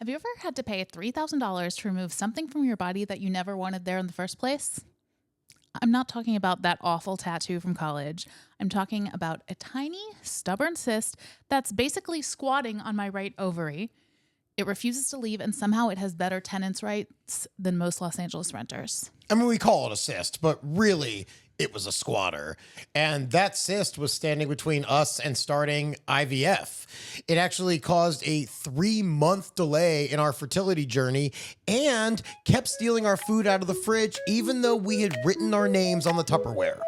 Have you ever had to pay $3,000 to remove something from your body that you never wanted there in the first place? I'm not talking about that awful tattoo from college. I'm talking about a tiny, stubborn cyst that's basically squatting on my right ovary. It refuses to leave, and somehow it has better tenants' rights than most Los Angeles renters. I mean, we call it a cyst, but really, it was a squatter. And that cyst was standing between us and starting IVF. It actually caused a 3-month delay in our fertility journey and kept stealing our food out of the fridge, even though we had written our names on the Tupperware.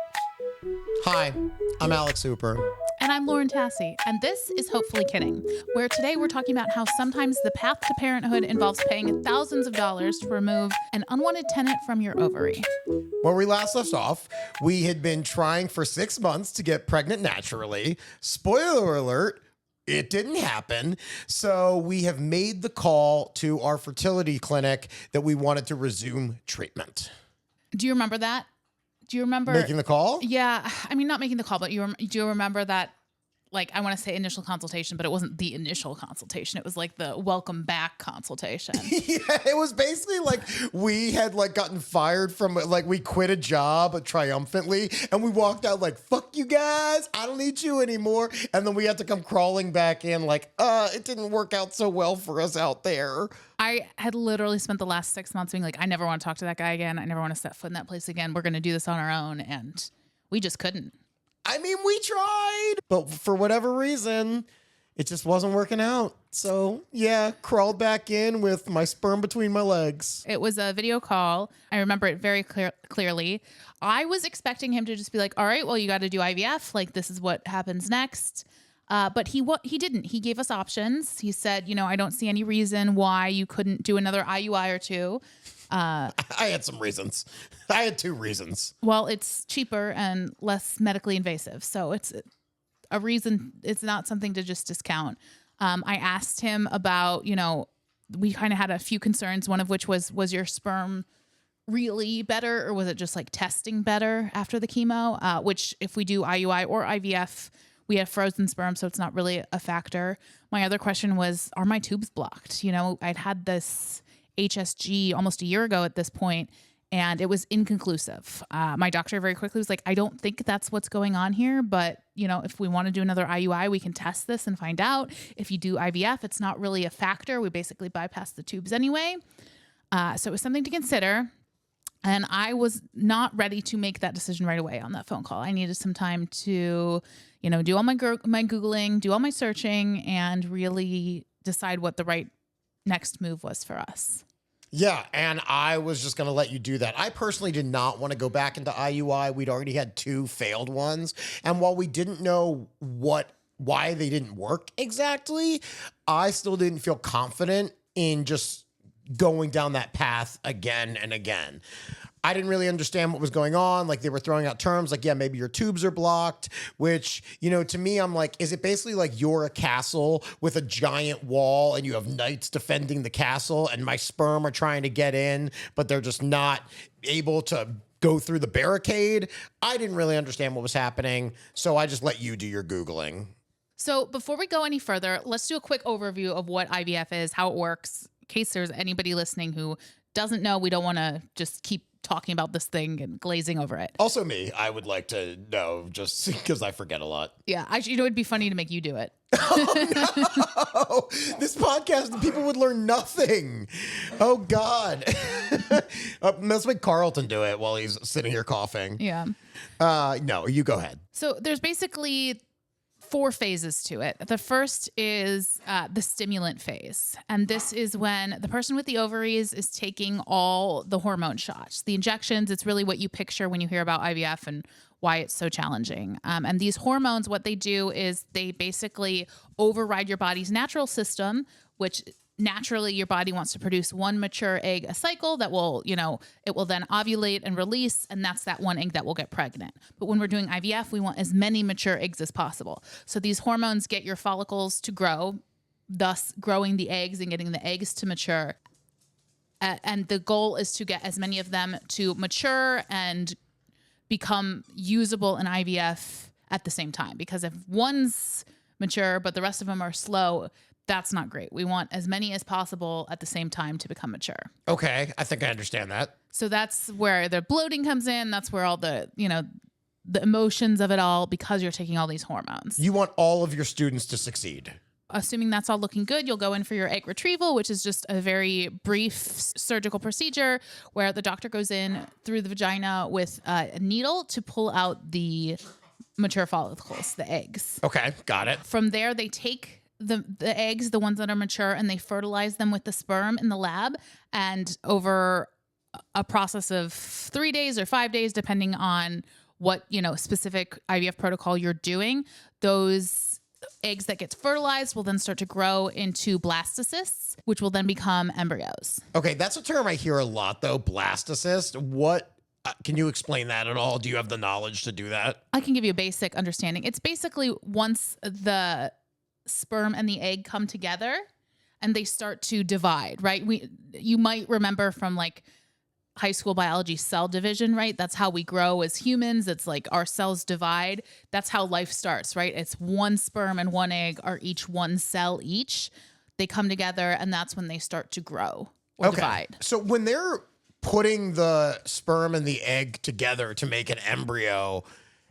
Hi, I'm Alex Hooper. And I'm Lauren Tassi, and this is Hopefully Kidding, where today we're talking about how sometimes the path to parenthood involves paying thousands of dollars to remove an unwanted tenant from your ovary. Where we last left off, we had been trying for 6 months to get pregnant naturally. Spoiler alert, it didn't happen. So we have made the call to our fertility clinic that we wanted to resume treatment. Do you remember that? Do you remember making the call? Yeah. I mean, not making the call, but do you remember that? Like, I want to say initial consultation, but it wasn't the initial consultation. It was like the welcome back consultation. Yeah, it was basically like we had like gotten fired from, like, we quit a job triumphantly and we walked out like, fuck you guys, I don't need you anymore. And then we had to come crawling back in like, it didn't work out so well for us out there. I had literally spent the last 6 months being like, I never want to talk to that guy again. I never want to set foot in that place again. We're going to do this on our own. And we just couldn't. I mean, we tried, but for whatever reason, it just wasn't working out. So, yeah, crawled back in with my sperm between my legs. It was a video call. I remember it very clearly. I was expecting him to just be like, all right, well, you got to do IVF. Like, this is what happens next. But he didn't. He gave us options. He said, I don't see any reason why you couldn't do another IUI or two. I had some reasons. I had 2 reasons. Well, it's cheaper and less medically invasive. So it's a reason. It's not something to just discount. I asked him about, we kind of had a few concerns, one of which was your sperm really better, or was it just like testing better after the chemo? Which if we do IUI or IVF, we have frozen sperm, so it's not really a factor. My other question was, are my tubes blocked? I'd had this HSG almost a year ago at this point, and it was inconclusive. My doctor very quickly was like, I don't think that's what's going on here, but if we want to do another IUI, we can test this and find out. If you do IVF, it's not really a factor. We basically bypass the tubes anyway. So it was something to consider. And I was not ready to make that decision right away on that phone call. I needed some time to, do all my Googling, do all my searching, and really decide what the right next move was for us. Yeah, and I was just going to let you do that. I personally did not want to go back into IUI. We'd already had 2 failed ones. And while we didn't know why they didn't work exactly, I still didn't feel confident in just going down that path again and again. I didn't really understand what was going on. Like, they were throwing out terms like, yeah, maybe your tubes are blocked, which, to me, I'm like, is it basically like you're a castle with a giant wall and you have knights defending the castle and my sperm are trying to get in, but they're just not able to go through the barricade? I didn't really understand what was happening, so I just let you do your Googling. So before we go any further, let's do a quick overview of what IVF is, how it works, in case there's anybody listening who doesn't know. We don't want to just keep talking about this thing and glazing over it. Also me, I would like to know, just because I forget a lot. Yeah, it'd be funny to make you do it. Oh, no. This podcast, people would learn nothing. Oh, God. Let's make Carlton do it while he's sitting here coughing. Yeah. No, you go ahead. So there's basically 4 phases to it. The first is the stimulant phase. And this is when the person with the ovaries is taking all the hormone shots. The injections, it's really what you picture when you hear about IVF and why it's so challenging. And these hormones, what they do is they basically override your body's natural system, which naturally your body wants to produce 1 mature egg a cycle that will, it will then ovulate and release, and that's that 1 egg that will get pregnant. But when we're doing IVF, we want as many mature eggs as possible. So these hormones get your follicles to grow, thus growing the eggs and getting the eggs to mature. And the goal is to get as many of them to mature and become usable in IVF at the same time. Because if one's mature, but the rest of them are slow, that's not great. We want as many as possible at the same time to become mature. Okay. I think I understand that. So that's where the bloating comes in. That's where all the, the emotions of it all, because you're taking all these hormones. You want all of your students to succeed. Assuming that's all looking good, you'll go in for your egg retrieval, which is just a very brief surgical procedure where the doctor goes in through the vagina with a needle to pull out the mature follicles, the eggs. Okay, got it. From there, they take the eggs, the ones that are mature, and they fertilize them with the sperm in the lab. And over a process of 3 days or 5 days, depending on what, specific IVF protocol you're doing, those eggs that gets fertilized will then start to grow into blastocysts, which will then become embryos. Okay, that's a term I hear a lot, though, blastocyst. What, can you explain that at all? Do you have the knowledge to do that? I can give you a basic understanding. It's basically once the sperm and the egg come together and they start to divide, right? You might remember from like high school biology cell division, right? That's how we grow as humans. It's like our cells divide. That's how life starts, right? It's one sperm and one egg are each one cell each. They come together and that's when they start to grow or divide. So when they're putting the sperm and the egg together to make an embryo,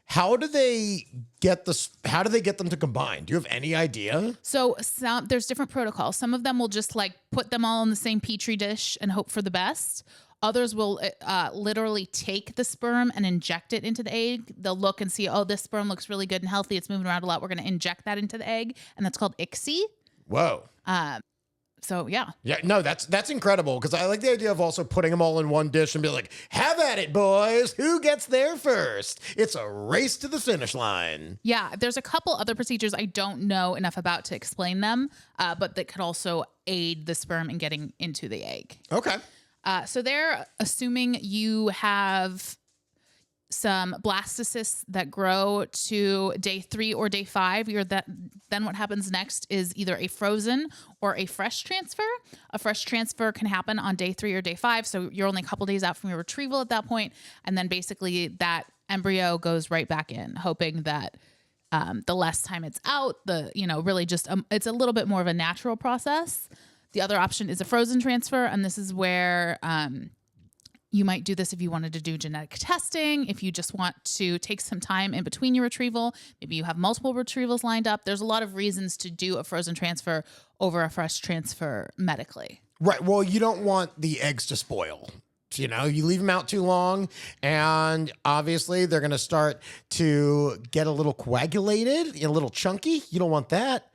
how do they get them to combine? Do you have any idea? So there's different protocols. Some of them will just like put them all in the same petri dish and hope for the best. Others will literally take the sperm and inject it into the egg. They'll look and see, oh, this sperm looks really good and healthy. It's moving around a lot. We're going to inject that into the egg. And that's called ICSI. Whoa. So, yeah. Yeah, no, that's incredible, because I like the idea of also putting them all in one dish and be like, have at it, boys. Who gets there first? It's a race to the finish line. Yeah, there's a couple other procedures I don't know enough about to explain them, but that could also aid the sperm in getting into the egg. Okay. So they're assuming you have some blastocysts that grow to day 3 or day 5. Then what happens next is either a frozen or a fresh transfer. A fresh transfer can happen on day 3 or day 5. So you're only a couple days out from your retrieval at that point. And then basically that embryo goes right back in, hoping that the less time it's out, really just, it's a little bit more of a natural process. The other option is a frozen transfer, and this is where you might do this if you wanted to do genetic testing, if you just want to take some time in between your retrieval. Maybe you have multiple retrievals lined up. There's a lot of reasons to do a frozen transfer over a fresh transfer medically. Right. Well, you don't want the eggs to spoil. You leave them out too long, and obviously they're going to start to get a little coagulated, a little chunky. You don't want that.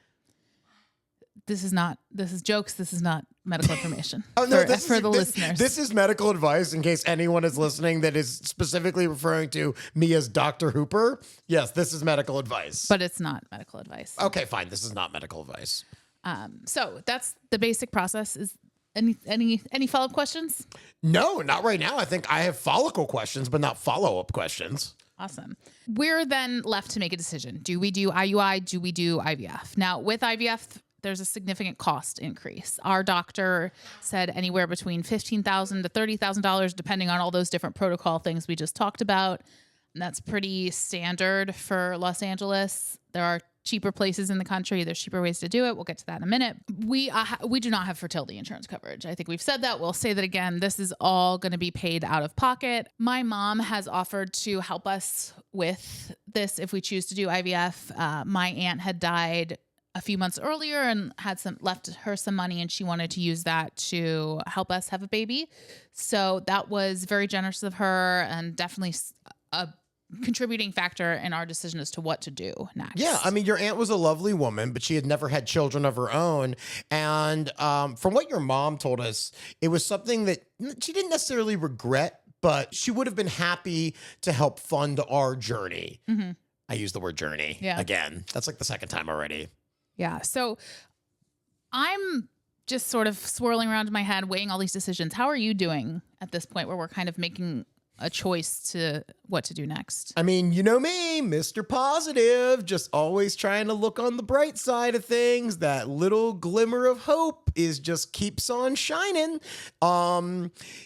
This is jokes. This is not medical information. Oh, no, for the listeners. This is medical advice in case anyone is listening that is specifically referring to me as Dr. Hooper. Yes, this is medical advice. But it's not medical advice. Okay, fine. This is not medical advice. So that's the basic process. Is any follow-up questions? No, not right now. I think I have follicle questions, but not follow-up questions. Awesome. We're then left to make a decision. Do we do IUI? Do we do IVF? Now, with IVF, there's a significant cost increase. Our doctor said anywhere between $15,000 to $30,000, depending on all those different protocol things we just talked about. And that's pretty standard for Los Angeles. There are cheaper places in the country. There's cheaper ways to do it. We'll get to that in a minute. We do not have fertility insurance coverage. I think we've said that. We'll say that again. This is all going to be paid out of pocket. My mom has offered to help us with this if we choose to do IVF. My aunt had died a few months earlier and had left her some money, and she wanted to use that to help us have a baby. So that was very generous of her and definitely a contributing factor in our decision as to what to do next. Yeah, I mean, your aunt was a lovely woman, but she had never had children of her own. And from what your mom told us, it was something that she didn't necessarily regret, but she would have been happy to help fund our journey. Mm-hmm. I use the word journey again. That's like the second time already. Yeah. So I'm just sort of swirling around in my head, weighing all these decisions. How are you doing at this point where we're kind of making a choice to what to do next? I mean, you know me, Mr. Positive, just always trying to look on the bright side of things. That little glimmer of hope just keeps on shining.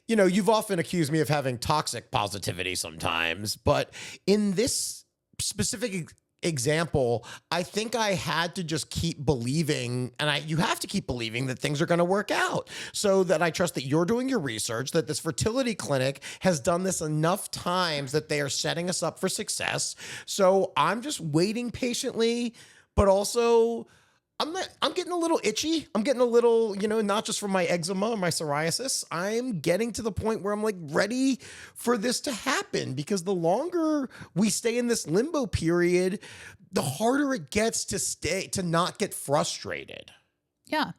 You've often accused me of having toxic positivity sometimes, but in this specific example, I think I had to just keep believing, and you have to keep believing that things are going to work out, so that I trust that you're doing your research, that this fertility clinic has done this enough times that they are setting us up for success. So I'm just waiting patiently, but also I'm getting a little itchy. I'm getting a little, not just from my eczema or my psoriasis. I'm getting to the point where I'm like ready for this to happen, because the longer we stay in this limbo period, the harder it gets to not get frustrated. Yeah.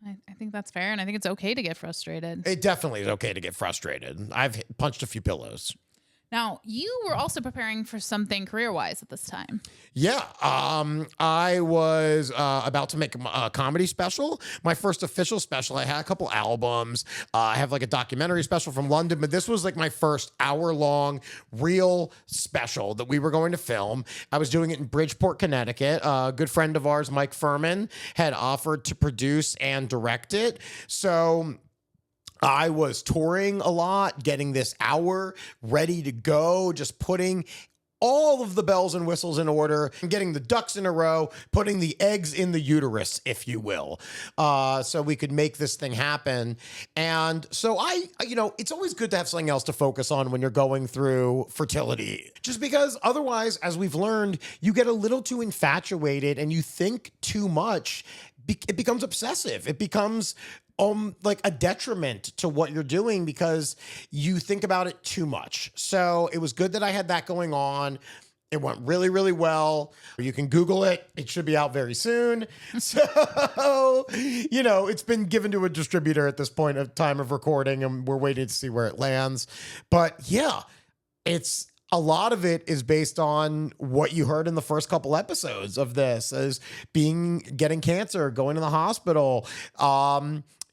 I think that's fair. And I think it's okay to get frustrated. It definitely is okay to get frustrated. I've punched a few pillows. Now, you were also preparing for something career-wise at this time. Yeah. I was about to make a comedy special, my first official special. I had a couple albums. I have like a documentary special from London, but this was like my first hour-long real special that we were going to film. I was doing it in Bridgeport, Connecticut. A good friend of ours, Mike Furman, had offered to produce and direct it. So I was touring a lot, getting this hour ready to go, just putting all of the bells and whistles in order, getting the ducks in a row, putting the eggs in the uterus, if you will, so we could make this thing happen. And so it's always good to have something else to focus on when you're going through fertility, just because otherwise, as we've learned, you get a little too infatuated and you think too much. It becomes obsessive. It becomes like a detriment to what you're doing because you think about it too much. So it was good that I had that going on. It went really, really well. You can Google it. It should be out very soon. So, it's been given to a distributor at this point of time of recording, and we're waiting to see where it lands. But yeah, a lot of it is based on what you heard in the first couple episodes of this, as getting cancer, going to the hospital,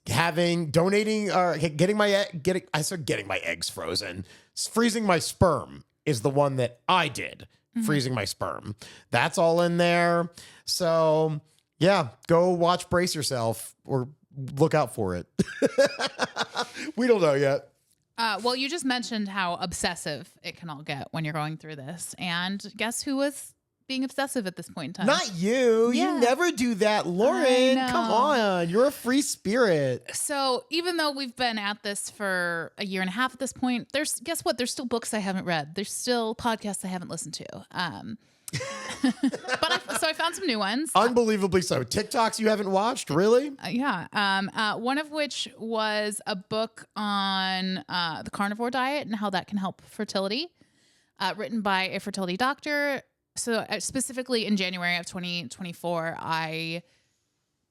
getting my eggs frozen. Freezing my sperm is the one that I did. Mm-hmm. Freezing my sperm. That's all in there. So yeah, go watch Brace Yourself or look out for it. We don't know yet. Well, you just mentioned how obsessive it can all get when you're going through this. And guess who was being obsessive at this point in time? Not you. Yeah. You never do that, Lauren. Come on. You're a free spirit. So even though we've been at this for a year and a half at this point, guess what? There's still books I haven't read. There's still podcasts I haven't listened to. So I found some new ones. Unbelievably so. TikToks you haven't watched? Really? Yeah. One of which was a book on the carnivore diet and how that can help fertility, written by a fertility doctor. So specifically in January of 2024, I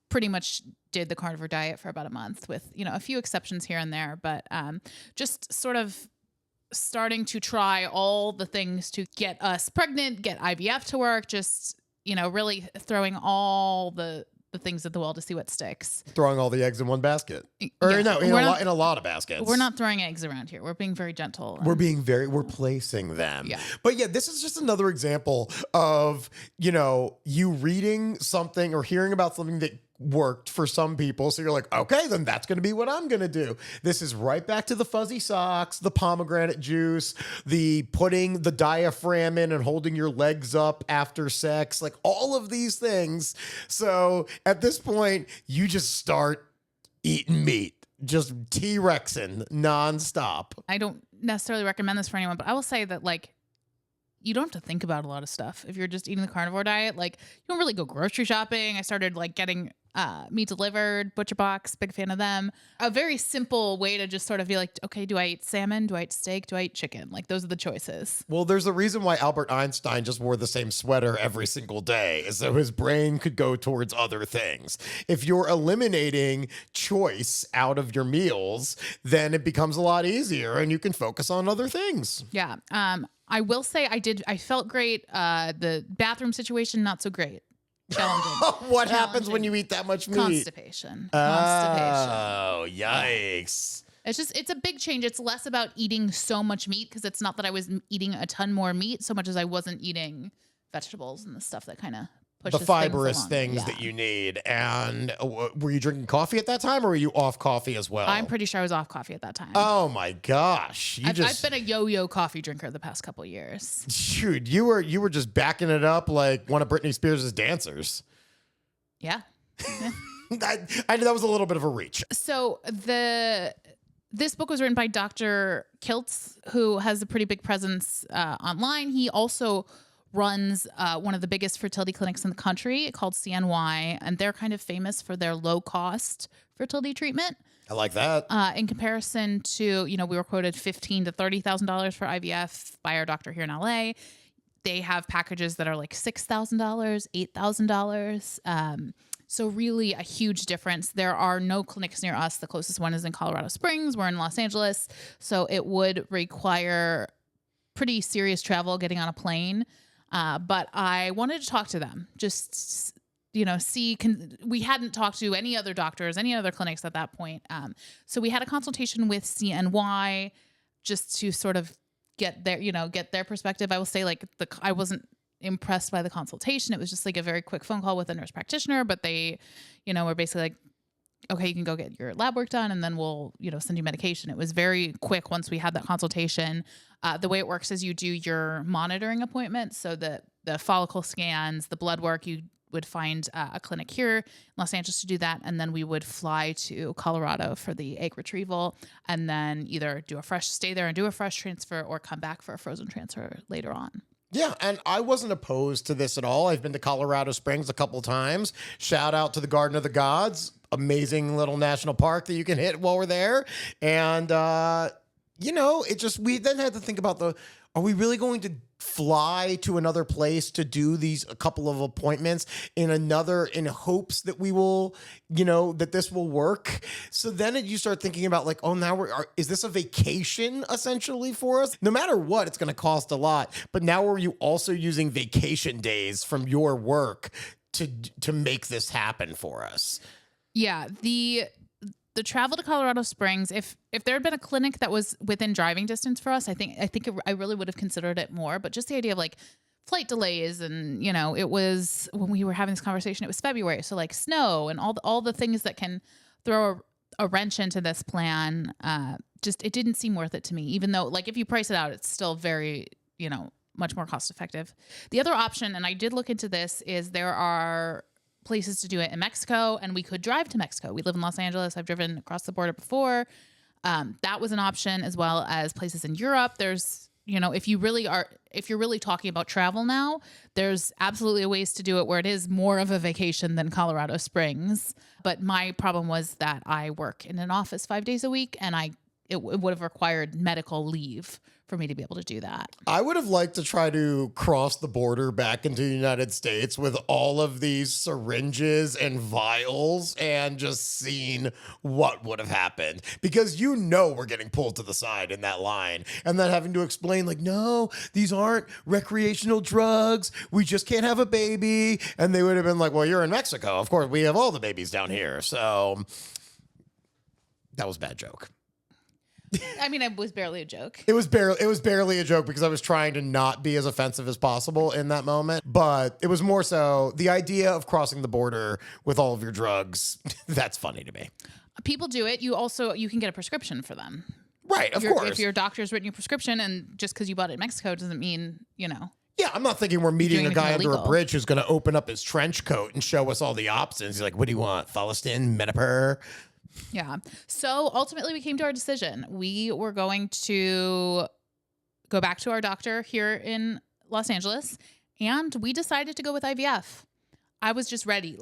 pretty much did the carnivore diet for about a month with, a few exceptions here and there, but just sort of starting to try all the things to get us pregnant, get IVF to work, just, really throwing all the things at the wall to see what sticks. Throwing all the eggs in one basket. Or yeah, no, in a lot of baskets. We're not throwing eggs around here. We're being very gentle. We're placing them. Yeah. But yeah, this is just another example of, you reading something or hearing about something that worked for some people. So you're like, okay, then that's going to be what I'm going to do. This is right back to the fuzzy socks, the pomegranate juice, the putting the diaphragm in and holding your legs up after sex, like all of these things. So at this point, you just start eating meat, just T-Rexing nonstop. I don't necessarily recommend this for anyone, but I will say that you don't have to think about a lot of stuff if you're just eating the carnivore diet. You don't really go grocery shopping. I started getting meat delivered, Butcher Box, big fan of them. A very simple way to just sort of be like, okay, do I eat salmon? Do I eat steak? Do I eat chicken? Those are the choices. Well, there's a reason why Albert Einstein just wore the same sweater every single day, is so his brain could go towards other things. If you're eliminating choice out of your meals, then it becomes a lot easier and you can focus on other things. Yeah. I will say I felt great. The bathroom situation, not so great. Challenging. What happens when you eat that much meat? Constipation. Oh, yikes. It's a big change. It's less about eating so much meat, because it's not that I was eating a ton more meat so much as I wasn't eating vegetables and the stuff that kind of pushes the fibrous along. things that you need. And were you drinking coffee at that time, or were you off coffee as well? I'm pretty sure I was off coffee at that time. Oh my gosh. I've been a yo-yo coffee drinker the past couple years. Shoot, you were just backing it up like one of Britney Spears' dancers. Yeah. I knew that was a little bit of a reach. So this book was written by Dr. Kiltz, who has a pretty big presence online. He also runs one of the biggest fertility clinics in the country called CNY, and they're kind of famous for their low-cost fertility treatment. I like that. In comparison to, we were quoted $15,000 to $30,000 for IVF by our doctor here in LA. They have packages that are like $6,000, $8,000. So really a huge difference. There are no clinics near us. The closest one is in Colorado Springs. We're in Los Angeles. So it would require pretty serious travel getting on a plane. But I wanted to talk to them, just, see, we hadn't talked to any other doctors, any other clinics at that point. So we had a consultation with CNY just to sort of get their perspective. I will say I wasn't impressed by the consultation. It was just like a very quick phone call with a nurse practitioner, but they, were basically like, okay, you can go get your lab work done and then we'll, send you medication. It was very quick once we had that consultation. The way it works is you do your monitoring appointments. So the follicle scans, the blood work, you would find a clinic here in Los Angeles to do that. And then we would fly to Colorado for the egg retrieval and then either stay there and do a fresh transfer or come back for a frozen transfer later on. Yeah, and I wasn't opposed to this at all. I've been to Colorado Springs a couple times. Shout out to the Garden of the Gods. Amazing little national park that you can hit while we're there. And, we then had to think about are we really going to fly to another place to do a couple of appointments in hopes that we will, that this will work? So then you start thinking about is this a vacation essentially for us? No matter what, it's going to cost a lot. But now are you also using vacation days from your work to make this happen for us? Yeah, the travel to Colorado Springs, if there had been a clinic that was within driving distance for us, I really would have considered it more. But just the idea of flight delays and, it was when we were having this conversation, it was February. So snow and all the things that can throw a wrench into this plan, it didn't seem worth it to me, even though if you price it out, it's still very, much more cost effective. The other option, and I did look into this, is there are places to do it in Mexico, and we could drive to Mexico. We live in Los Angeles. I've driven across the border before. That was an option, as well as places in Europe. There's, if you're really talking about travel now, there's absolutely ways to do it where it is more of a vacation than Colorado Springs. But my problem was that I work in an office 5 days a week, and it would have required medical leave for me to be able to do that. I would have liked to try to cross the border back into the United States with all of these syringes and vials and just seen what would have happened. Because we're getting pulled to the side in that line. And then having to explain no, these aren't recreational drugs. We just can't have a baby. And they would have been like, well, you're in Mexico. Of course, we have all the babies down here. So that was a bad joke. I mean, it was barely a joke. It was barely a joke because I was trying to not be as offensive as possible in that moment. But it was more so the idea of crossing the border with all of your drugs. That's funny to me. People do it. You can get a prescription for them. Right, of course. If your doctor's written you a prescription, and just because you bought it in Mexico doesn't mean, Yeah, I'm not thinking we're meeting a guy under a bridge who's going to open up his trench coat and show us all the options. He's like, what do you want? Follistin, Medipur? Yeah. So ultimately we came to our decision. We were going to go back to our doctor here in Los Angeles, and we decided to go with IVF. I was just ready.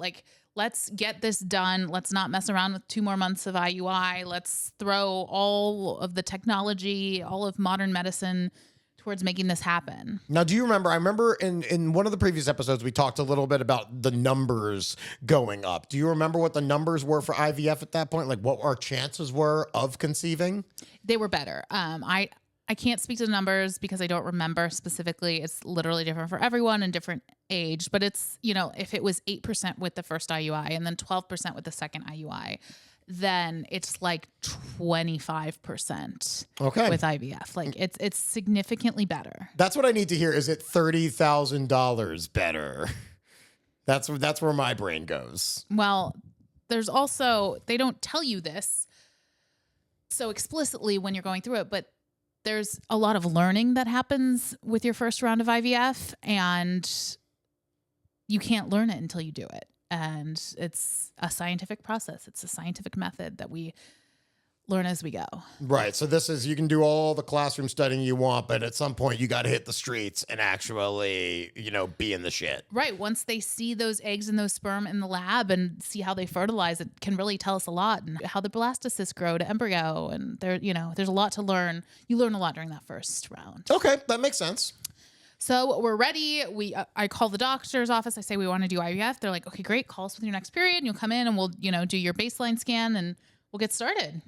Let's get this done. Let's not mess around with 2 more months of IUI. Let's throw all of the technology, all of modern medicine towards making this happen. Now, do you remember? I remember in one of the previous episodes, we talked a little bit about the numbers going up. Do you remember what the numbers were for IVF at that point? What our chances were of conceiving? They were better. I can't speak to the numbers because I don't remember specifically. It's literally different for everyone and different age. But it's, if it was 8% with the first IUI and then 12% with the second IUI, then it's 25% with IVF. It's significantly better. That's what I need to hear. Is it $30,000 better? That's where my brain goes. Well, there's also, they don't tell you this so explicitly when you're going through it, but there's a lot of learning that happens with your first round of IVF, and you can't learn it until you do it. And it's a scientific process. It's a scientific method that we learn as we go. Right. So this is, you can do all the classroom studying you want, but at some point you got to hit the streets and actually, be in the shit. Right. Once they see those eggs and those sperm in the lab and see how they fertilize, it can really tell us a lot, and how the blastocysts grow to embryo. And there's a lot to learn. You learn a lot during that first round. Okay. That makes sense. So we're ready. I call the doctor's office. I say, we want to do IVF. They're like, okay, great. Call us with your next period. And you'll come in and we'll, do your baseline scan and we'll get started.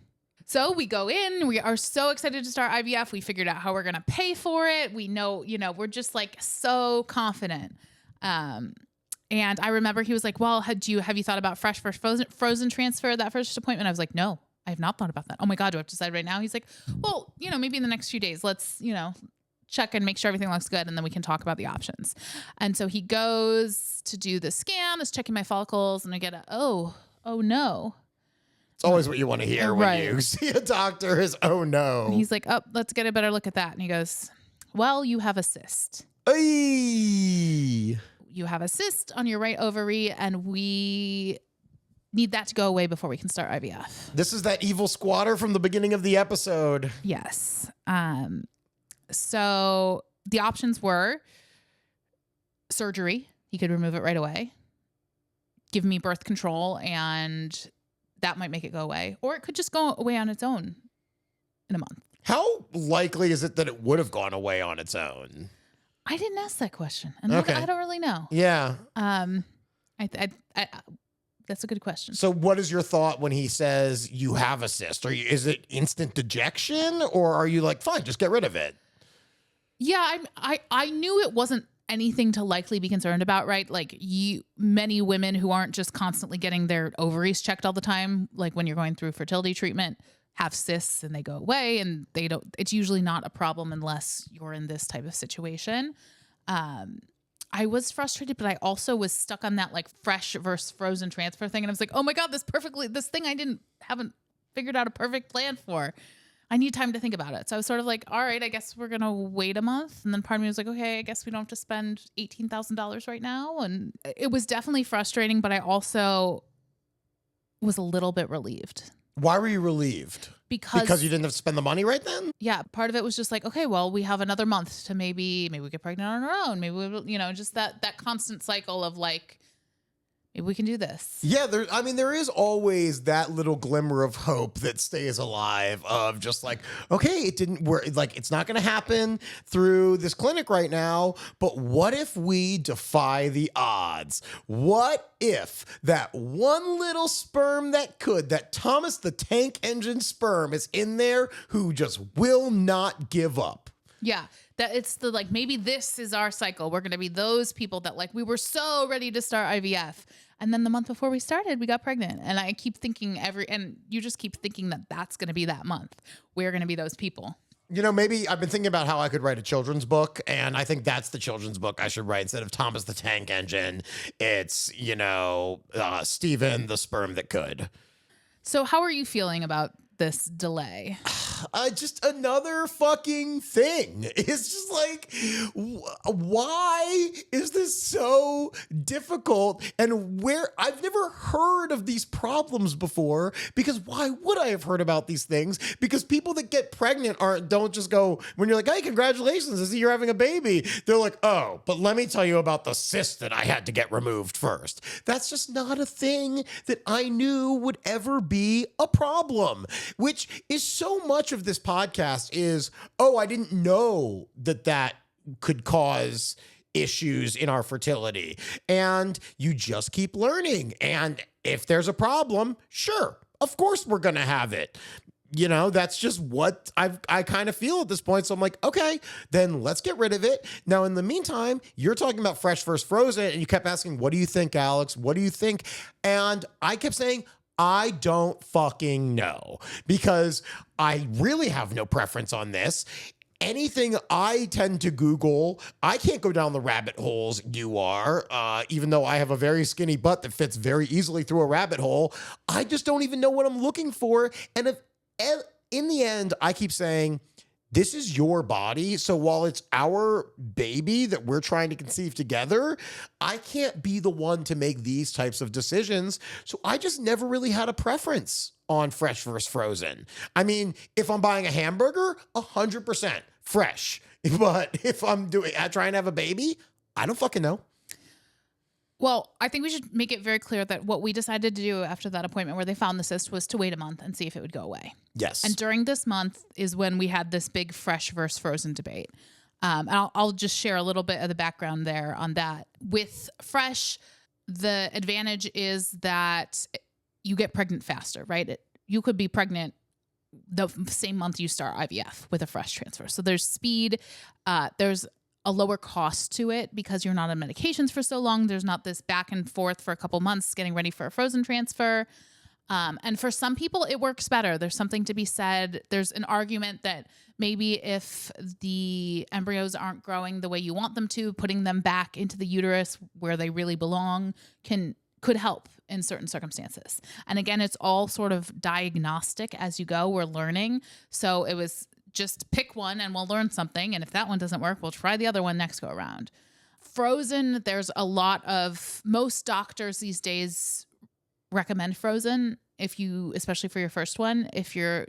So we go in, we are so excited to start IVF. We figured out how we're going to pay for it. We know, we're just like so confident. And I remember he was like, well, have you thought about fresh versus frozen transfer at that first appointment? I was like, no, I have not thought about that. Oh my God, do I have to decide right now? He's like, well, maybe in the next few days, let's, check and make sure everything looks good, and then we can talk about the options. And so he goes to do the scan, is checking my follicles, and I get oh no. It's always what you want to hear when you see a doctor is, oh no. And he's like, oh, let's get a better look at that. And he goes, well, you have a cyst. Ay. You have a cyst on your right ovary, and we need that to go away before we can start IVF. This is that evil squatter from the beginning of the episode. Yes. So the options were surgery. He could remove it right away. Give me birth control, and that might make it go away. Or it could just go away on its own in a month. How likely is it that it would have gone away on its own? I didn't ask that question. And okay. I don't really know. Yeah. That's a good question. So what is your thought when he says you have a cyst? Is it instant dejection, or are you like, fine, just get rid of it? Yeah, I knew it wasn't anything to likely be concerned about, right? Like many women who aren't just constantly getting their ovaries checked all the time, like when you're going through fertility treatment, have cysts and they go away, and it's usually not a problem unless you're in this type of situation. I was frustrated, but I also was stuck on that like fresh versus frozen transfer thing. And I was like, oh my God, this thing I haven't figured out a perfect plan for. I need time to think about it. So I was sort of like, all right, I guess we're going to wait a month. And then part of me was like, okay, I guess we don't have to spend $18,000 right now. And it was definitely frustrating, but I also was a little bit relieved. Why were you relieved? Because you didn't have to spend the money right then? Yeah. Part of it was just like, okay, well, we have another month to maybe we get pregnant on our own. Maybe we, just that constant cycle of like, maybe we can do this. Yeah, there is always that little glimmer of hope that stays alive of just like, okay, it didn't work. Like, it's not going to happen through this clinic right now, but what if we defy the odds? What if that one little sperm that Thomas the Tank Engine sperm is in there who just will not give up? Yeah. That it's the like, maybe this is our cycle. We're going to be those people that like, we were so ready to start IVF. And then the month before we started, we got pregnant. And I keep thinking and you just keep thinking that that's going to be that month. We're going to be those people. Maybe I've been thinking about how I could write a children's book, and I think that's the children's book I should write instead of Thomas the Tank Engine. It's, Steven the sperm that could. So how are you feeling about this delay? Just another fucking thing. It's just like, why is this so difficult? And I've never heard of these problems before, because why would I have heard about these things? Because people that get pregnant don't just go, when you're like, hey, congratulations, I see you're having a baby. They're like, oh, but let me tell you about the cyst that I had to get removed first. That's just not a thing that I knew would ever be a problem, which is so much of this podcast is, oh, I didn't know that could cause issues in our fertility. And you just keep learning. And if there's a problem, sure, of course we're going to have it. That's just what I kind of feel at this point. So I'm like, okay, then let's get rid of it. Now, in the meantime, you're talking about fresh versus frozen, and you kept asking, what do you think, Alex? What do you think? And I kept saying, I don't fucking know, because I really have no preference on this. anything I tend to Google, I can't go down the rabbit holes you are, even though I have a very skinny butt that fits very easily through a rabbit hole. I just don't even know what I'm looking for. And if in the end, I keep saying, this is your body. So while it's our baby that we're trying to conceive together, I can't be the one to make these types of decisions. So I just never really had a preference on fresh versus frozen. I mean, if I'm buying a hamburger, 100% fresh. But if I'm trying to have a baby, I don't fucking know. Well, I think we should make it very clear that what we decided to do after that appointment where they found the cyst was to wait a month and see if it would go away. Yes. And during this month is when we had this big fresh versus frozen debate. And I'll just share a little bit of the background there on that. With fresh, the advantage is that you get pregnant faster, right? You could be pregnant the same month you start IVF with a fresh transfer. So there's speed. There's a lower cost to it because you're not on medications for so long. There's not this back and forth for a couple months getting ready for a frozen transfer. And for some people, it works better. There's something to be said. There's an argument that maybe if the embryos aren't growing the way you want them to, putting them back into the uterus where they really belong could help in certain circumstances. And again, it's all sort of diagnostic as you go. We're learning. So it was just pick one and we'll learn something. And if that one doesn't work, we'll try the other one next go around. Frozen, there's most doctors these days recommend frozen especially for your first one, if you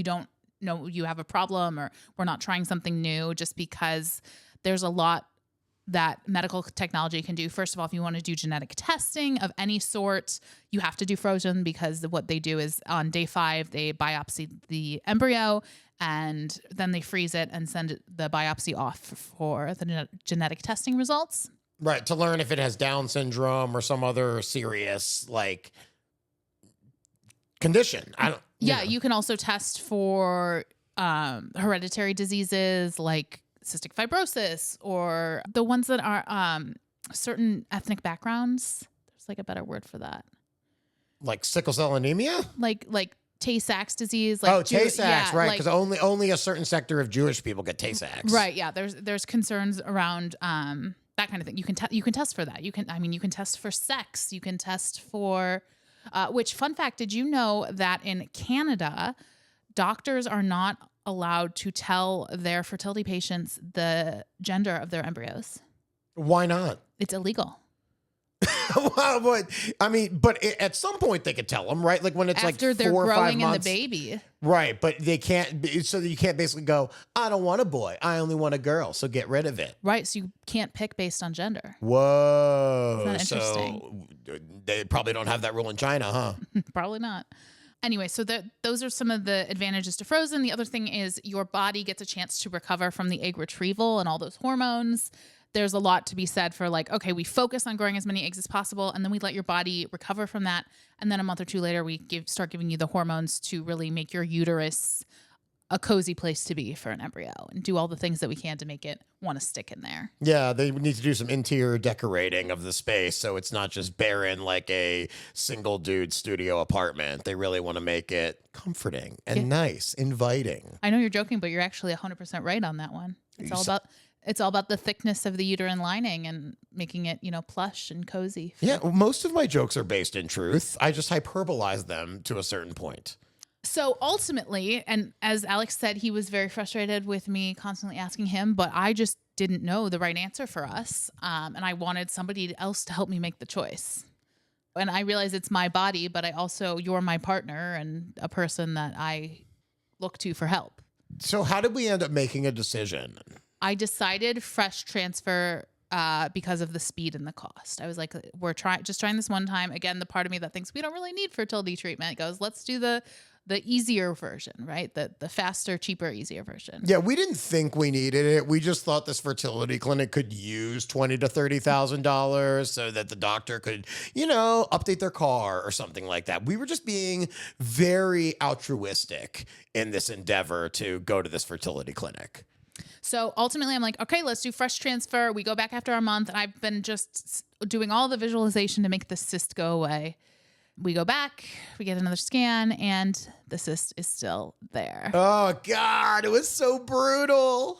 don't know you have a problem or we're not trying something new, just because there's a lot that medical technology can do. First of all, if you want to do genetic testing of any sort, you have to do frozen because what they do is on day 5, they biopsy the embryo and then they freeze it and send the biopsy off for the genetic testing results. Right. To learn if it has Down syndrome or some other serious condition. You can also test for hereditary diseases like cystic fibrosis or the ones that are certain ethnic backgrounds. There's a better word for that. Like sickle cell anemia? Like Tay-Sachs disease. Tay-Sachs, right? Because only a certain sector of Jewish people get Tay-Sachs. Right. Yeah. There's concerns around that kind of thing. You can test for that. You can test for sex. You can test for which, fun fact, did you know that in Canada, doctors are not allowed to tell their fertility patients the gender of their embryos? Why not? It's illegal. Well, but at some point they could tell them, right? Like when it's after like they're 4 or 5 growing in the months. baby. Right, but they can't. So you can't basically go, I don't want a boy, I only want a girl, so get rid of it. Right, so you can't pick based on gender. Whoa. Isn't that interesting? So they probably don't have that rule in China, huh? Probably not. Anyway, so those are some of the advantages to frozen. The other thing is your body gets a chance to recover from the egg retrieval and all those hormones. There's a lot to be said for okay, we focus on growing as many eggs as possible, and then we let your body recover from that. And then a month or two later, we start giving you the hormones to really make your uterus a cozy place to be for an embryo and do all the things that we can to make it want to stick in there. Yeah, they need to do some interior decorating of the space so it's not just barren like a single dude studio apartment. They really want to make it comforting and nice, inviting. I know you're joking, but you're actually 100% right on that one. It's all about the thickness of the uterine lining and making it, plush and cozy. Yeah, most of my jokes are based in truth. I just hyperbolize them to a certain point. So ultimately, and as Alex said, he was very frustrated with me constantly asking him, but I just didn't know the right answer for us. And I wanted somebody else to help me make the choice. And I realize it's my body, but you're my partner and a person that I look to for help. So how did we end up making a decision? I decided fresh transfer because of the speed and the cost. I was like, we're trying this one time. Again, the part of me that thinks we don't really need fertility treatment goes, let's do the easier version, right? The faster, cheaper, easier version. Yeah, we didn't think we needed it. We just thought this fertility clinic could use $20,000 to $30,000 so that the doctor could, update their car or something like that. We were just being very altruistic in this endeavor to go to this fertility clinic. So ultimately, I'm like, okay, let's do fresh transfer. We go back after a month, and I've been just doing all the visualization to make the cyst go away. We go back, we get another scan, and the cyst is still there. Oh, God. It was so brutal.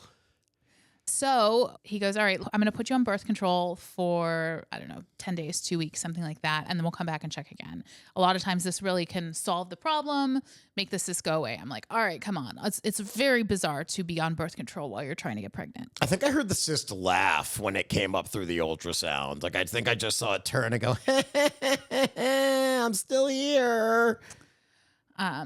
So he goes, all right, I'm going to put you on birth control for, I don't know, 10 days, 2 weeks, something like that. And then we'll come back and check again. A lot of times this really can solve the problem, make the cyst go away. I'm like, all right, come on. It's very bizarre to be on birth control while you're trying to get pregnant. I think I heard the cyst laugh when it came up through the ultrasound. Like, I think I just saw it turn and go, I'm still here.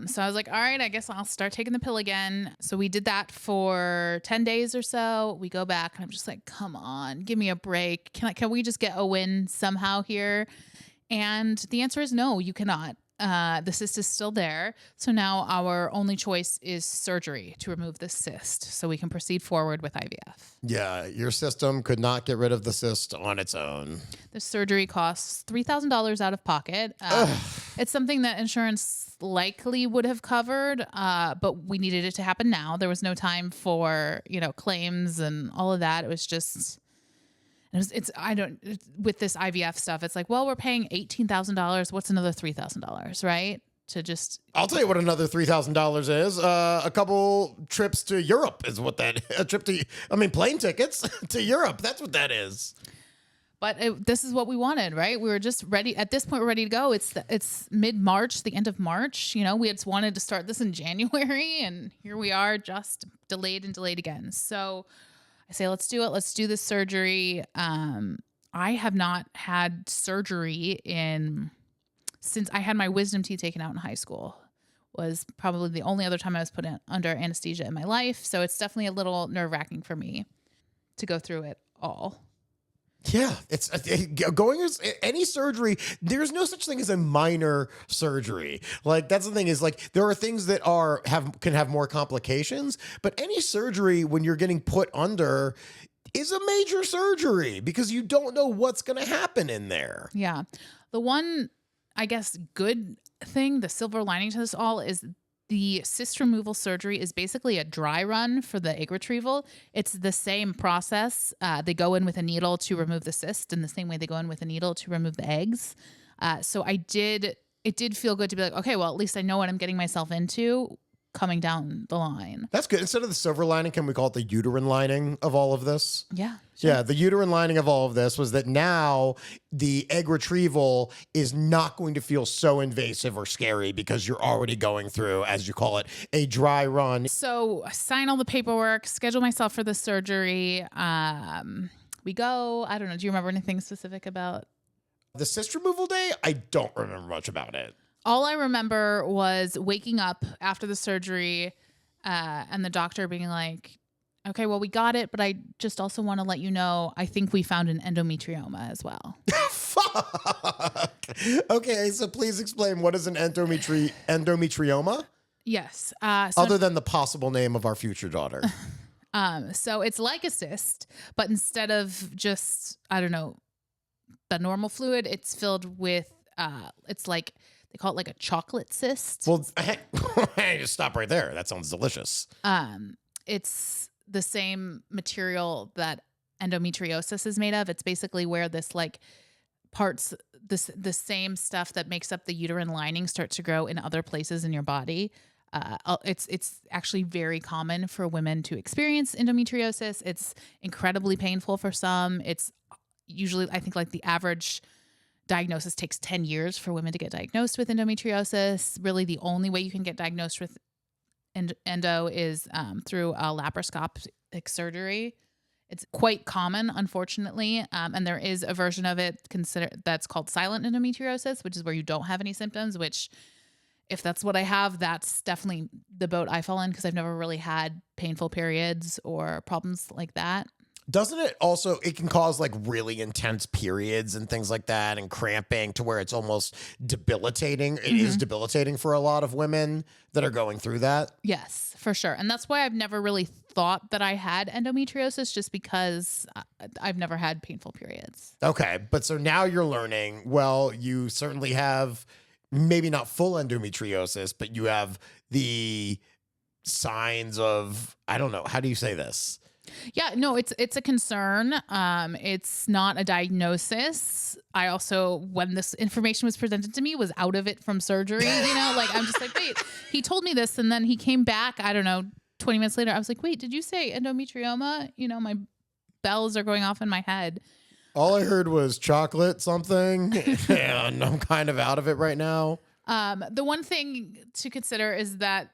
So I was like, all right, I guess I'll start taking the pill again. So we did that for 10 days or so. We go back and I'm just like, come on, give me a break. Can we just get a win somehow here? And the answer is no, you cannot. The cyst is still there. So now our only choice is surgery to remove the cyst so we can proceed forward with IVF. Yeah, your system could not get rid of the cyst on its own. The surgery costs $3,000 out of pocket. It's something that insurance likely would have covered, but we needed it to happen now. There was no time for, claims and all of that. It was just... with this IVF stuff, it's like, well, we're paying $18,000. What's another $3,000, right? I'll tell you what another $3,000 is. A couple trips to Europe is what that, plane tickets to Europe. That's what that is. But this is what we wanted, right? We were just ready. At this point, we're ready to go. It's mid-March, the end of March. We had wanted to start this in January, and here we are, just delayed and delayed again. So I say, let's do it. Let's do this surgery. I have not had surgery since I had my wisdom teeth taken out in high school. Was probably the only other time I was put under anesthesia in my life. So it's definitely a little nerve-wracking for me to go through it all. Yeah, it's going as any surgery. There's no such thing as a minor surgery. Like, that's the thing is, like, there are things that can have more complications, but any surgery when you're getting put under is a major surgery because you don't know what's going to happen in there. Yeah. The one, I guess, good thing, the silver lining to this all is the cyst removal surgery is basically a dry run for the egg retrieval. It's the same process. They go in with a needle to remove the cyst in the same way they go in with a needle to remove the eggs. So it did feel good to be like, okay, well, at least I know what I'm getting myself into coming down the line. That's good. Instead of the silver lining, can we call it the uterine lining of all of this? Yeah. Sure. Yeah, the uterine lining of all of this was that now the egg retrieval is not going to feel so invasive or scary because you're already going through, as you call it, a dry run. So I sign all the paperwork, schedule myself for the surgery. We go. I don't know. Do you remember anything specific about the cyst removal day? I don't remember much about it. All I remember was waking up after the surgery and the doctor being like, okay, well, we got it, but I just also want to let you know, I think we found an endometrioma as well. Fuck. Okay, so please explain, what is an endometrioma? Yes. Other than the possible name of our future daughter. So it's like a cyst, but instead of just, I don't know, the normal fluid, it's filled with, it's like, they call it like a chocolate cyst. Well, just stop right there. That sounds delicious. It's the same material that endometriosis is made of. It's basically where this like the same stuff that makes up the uterine lining starts to grow in other places in your body. It's actually very common for women to experience endometriosis. It's incredibly painful for some. It's usually, I think, like the average diagnosis takes 10 years for women to get diagnosed with endometriosis. Really, the only way you can get diagnosed with endo is through a laparoscopic surgery. It's quite common, unfortunately, and there is a version of it that's called silent endometriosis, which is where you don't have any symptoms, which, if that's what I have, that's definitely the boat I fall in because I've never really had painful periods or problems like that. Doesn't it also, it can cause like really intense periods and things like that and cramping to where it's almost debilitating. It is debilitating for a lot of women that are going through that. Yes, for sure. And that's why I've never really thought that I had endometriosis, just because I've never had painful periods. Okay. But so now you're learning, well, you certainly have maybe not full endometriosis, but you have the signs of, I don't know, how do you say this? Yeah, no, it's a concern. It's not a diagnosis. I also, when this information was presented to me, was out of it from surgery. Like I'm just like, wait, he told me this, and then he came back. I don't know, 20 minutes later, I was like, wait, did you say endometrioma? My bells are going off in my head. All I heard was chocolate something, and I'm kind of out of it right now. The one thing to consider is that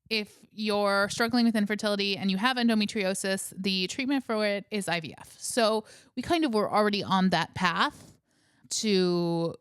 if you're struggling with infertility and you have endometriosis, the treatment for it is IVF. So we kind of were already on that path to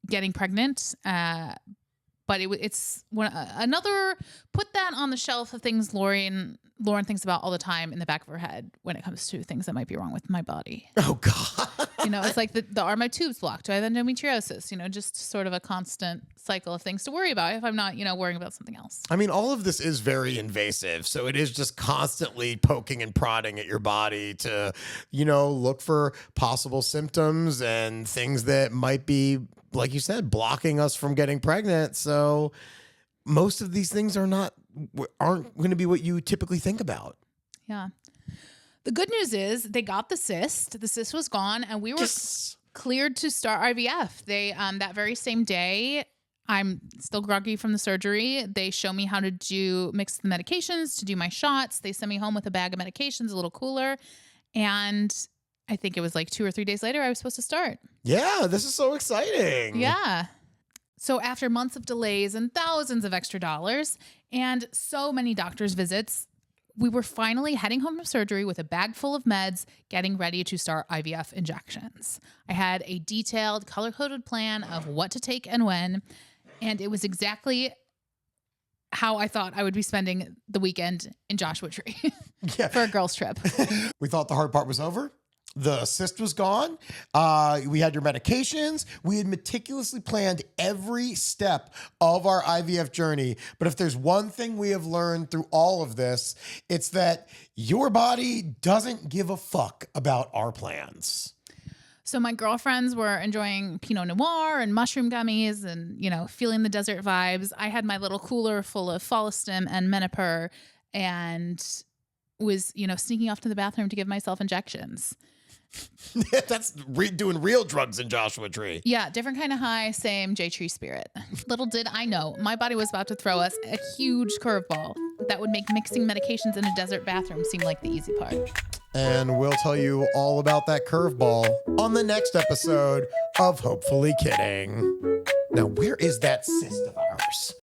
getting pregnant. But it's another, put that on the shelf of things Lauren thinks about all the time in the back of her head when it comes to things that might be wrong with my body. Oh, God. It's like are my tubes blocked? Do I have endometriosis? Just sort of a constant cycle of things to worry about if I'm not, worrying about something else. I mean, all of this is very invasive. So it is just constantly poking and prodding at your body to, look for possible symptoms and things that might be, like you said, blocking us from getting pregnant. So most of these things aren't going to be what you typically think about. Yeah. The good news is they got the cyst. The cyst was gone, and we were cleared to start IVF. They that very same day, I'm still groggy from the surgery. They show me how to mix the medications, to do my shots. They send me home with a bag of medications, a little cooler. And I think it was like 2 or 3 days later, I was supposed to start. Yeah, this is so exciting. Yeah. So after months of delays and thousands of extra dollars and so many doctor's visits, we were finally heading home from surgery with a bag full of meds, getting ready to start IVF injections. I had a detailed, color-coded plan of what to take and when, and it was exactly how I thought I would be spending the weekend in Joshua Tree for a girls' trip. We thought the hard part was over. The cyst was gone. We had your medications. We had meticulously planned every step of our IVF journey. But if there's one thing we have learned through all of this, it's that your body doesn't give a fuck about our plans. So my girlfriends were enjoying Pinot Noir and mushroom gummies and, feeling the desert vibes. I had my little cooler full of Follistim and Menopur and was, sneaking off to the bathroom to give myself injections. That's doing real drugs in Joshua Tree. Yeah, different kind of high, same J Tree spirit. Little did I know, my body was about to throw us a huge curveball that would make mixing medications in a desert bathroom seem like the easy part. And we'll tell you all about that curveball on the next episode of Hopefully Kidding. Now, where is that cyst of ours?